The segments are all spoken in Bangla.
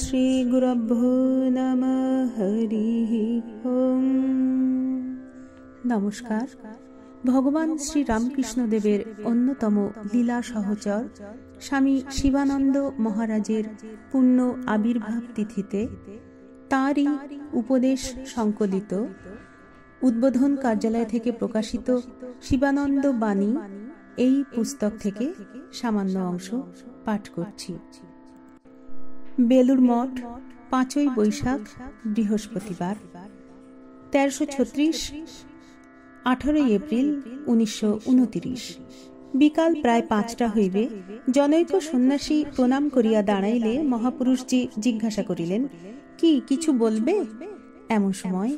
শ্রী গুরুভ্যো নমঃ। হরিঃ ওম। নমস্কার। ভগবান শ্রী রামকৃষ্ণদেবের অন্যতম লীলা সহচর স্বামী শিবানন্দ মহারাজের পূর্ণ আবির্ভাব তিথিতে তাঁরই উপদেশ সংকলিত উদ্বোধন কার্যালয় থেকে প্রকাশিত শিবানন্দ বাণী এই পুস্তক থেকে সামান্য অংশ পাঠ করছি। বেলুড় মঠ, 5ই বৈশাখ, বৃহস্পতিবার, 1336, 18 এপ্রিল 1929। বিকাল প্রায় 5টা হইবে। জনৈক সন্ন্যাসী প্রণাম করিয়া দাঁড়াইলে মহাপুরুষজি জিজ্ঞাসা করিলেন, কি কিছু বলবে? এমন সময়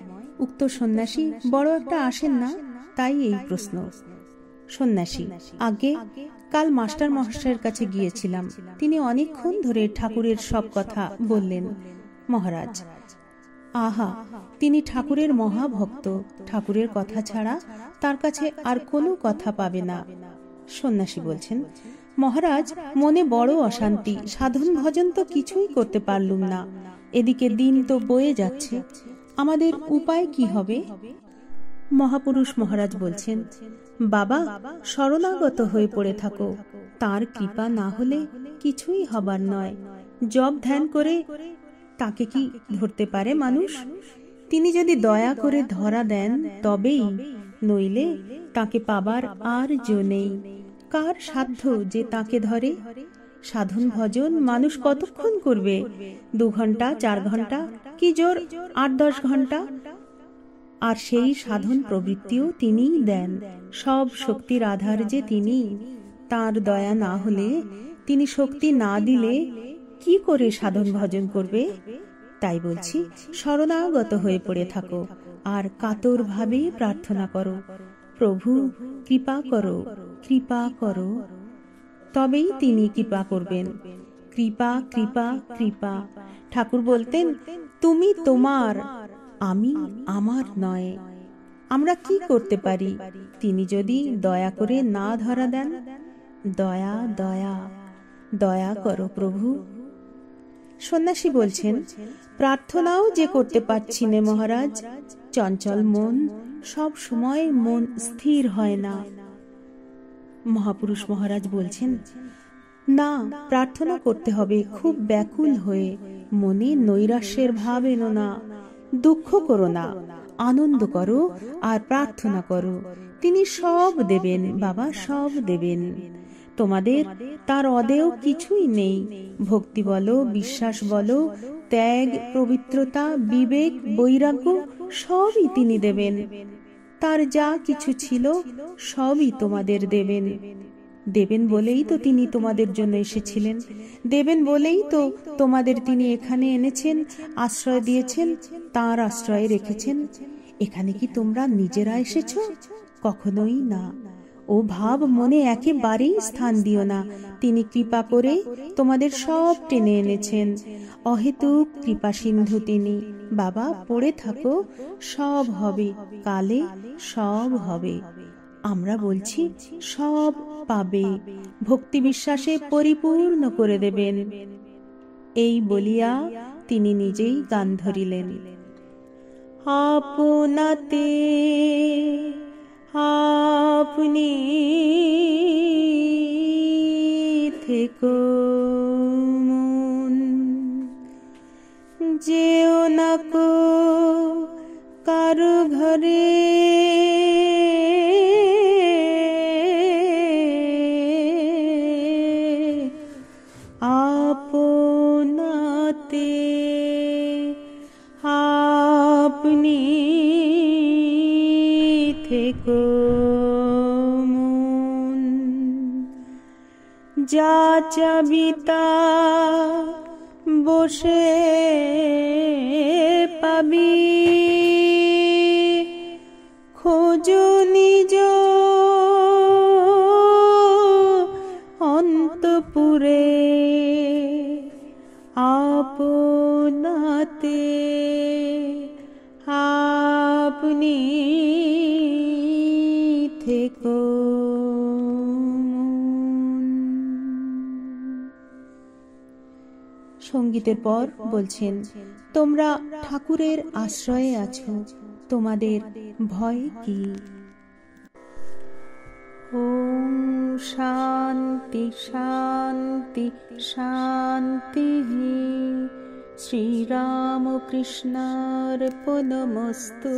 উক্ত সন্ন্যাসী বড় একটা আসেন না, তাই এই প্রশ্ন। সন্ন্যাসী: আগে কাল মাস্টার মহাশয়ের কাছে গিয়েছিলাম, তিনি অনেকক্ষণ ধরে ঠাকুরের সব কথা বললেন। মহারাজ: আহা, তিনি ঠাকুরের মহাভক্ত, ঠাকুরের কথা ছাড়া তার কাছে আর কোনো কথা পাবে না। সন্ন্যাসী বলছেন, মহারাজ, মনে বড় অশান্তি, সাধন ভজন তো কিছুই করতে পারলুম না, এদিকে দিন তো বয়ে যাচ্ছে, আমাদের উপায় কি হবে? মহাপুরুষ মহারাজ বলছেন, বাবা, শরণাগত হয়ে পড়ে থাকো, তার কৃপা না হলে কিছুই হবার নয়। জপ ধ্যান করে তাকে কি ধরতে পারে মানুষ? তিনি যদি দয়া করে ধরা দেন তবেই, নইলে তাকে পাবার আর জো নেই। কার সাধ্য যে তাকে ধরে? সাধন ভজন মানুষ কতক্ষণ করবে? 2 ঘন্টা, 4 ঘন্টা, কি জোর 8-10 ঘন্টা। আর সেই সাধন প্রবৃত্তিও তিনিই দেন, সব শক্তির আধার যে তিনি। তার দয়া না হলে, তিনি শক্তি না দিলে কি করে সাধন ভজন করবে? তাই বলছি, শরণাগত হয়ে পড়ে থাকো আর কাতর ভাবে প্রার্থনা করো, প্রভু কৃপা করো, কৃপা করো। তবেই তিনি কৃপা করবেন। কৃপা, কৃপা, কৃপা। ঠাকুর বলতেন, তুমি তোমার, আমি আমার নয়। আমরা কি করতে পারি তিনি যদি দয়া করে না ধরা দেন? দয়া, দয়া, দয়া করো প্রভু। সন্ন্যাসী বলছেন, প্রার্থনাও যে করতে পারছি নে মহারাজ, চঞ্চল মন, সব সময় মন স্থির হয় না। মহাপুরুষ মহারাজ বলছেন, না, প্রার্থনা করতে হবে খুব ব্যাকুল হয়ে, মনে নৈরাশ্যের ভাব এনো না, দুঃখ করো না, আনন্দ করো আর প্রার্থনা করো। তিনি সব দেবেন বাবা, সব দেবেন। তোমাদের তার অদেয় কিছুই নেই। ভক্তি বলো, বিশ্বাস বলো, ত্যাগ, পবিত্রতা, বিবেক, বৈরাগ্য, সবই তিনি দেবেন। তার যা কিছু ছিল সবই তোমাদের দেবেন। দেবেন বলেই তো তিনি তোমাদের জন্য এসেছিলেন, দেবেন বলেই তো তোমাদের তিনি এখানে এনেছেন, আশ্রয় দিয়েছেন, তার আশ্রয়ে রেখেছেন। এখানে কি তোমরা নিজেরা এসেছো? কখনোই না। ও ভাব মনে একেবারেই স্থান দিও না। তিনি কৃপা করে তোমাদের সব টেনে এনেছেন। অহেতুক কৃপা সিন্ধু তিনি। বাবা, পড়ে থাকো, সব হবে, কালে সব হবে। আমরা বলছি, সব পাবে, ভক্তি বিশ্বাসে পরিপূর্ণ করে দেবেন। এই বলিয়া তিনি নিজেই গান ধরিলেন। আপনাতে আপনি থেকো মন, যেও না কো কারো ঘরে, আপনাতে আপনি থেকো মন, যা চাবি তা বসে পাবি, খোঁজো নিজ অন্তপুরে, আপনাতে আপনি থেকো। সঙ্গীতের পর বলছেন, তোমরা ঠাকুরের আশ্রয়ে আছো, তোমাদের ভয় কি? ওম শান্তি শান্তি শান্তি। শ্রীরামকৃষ্ণার্পণমস্তু।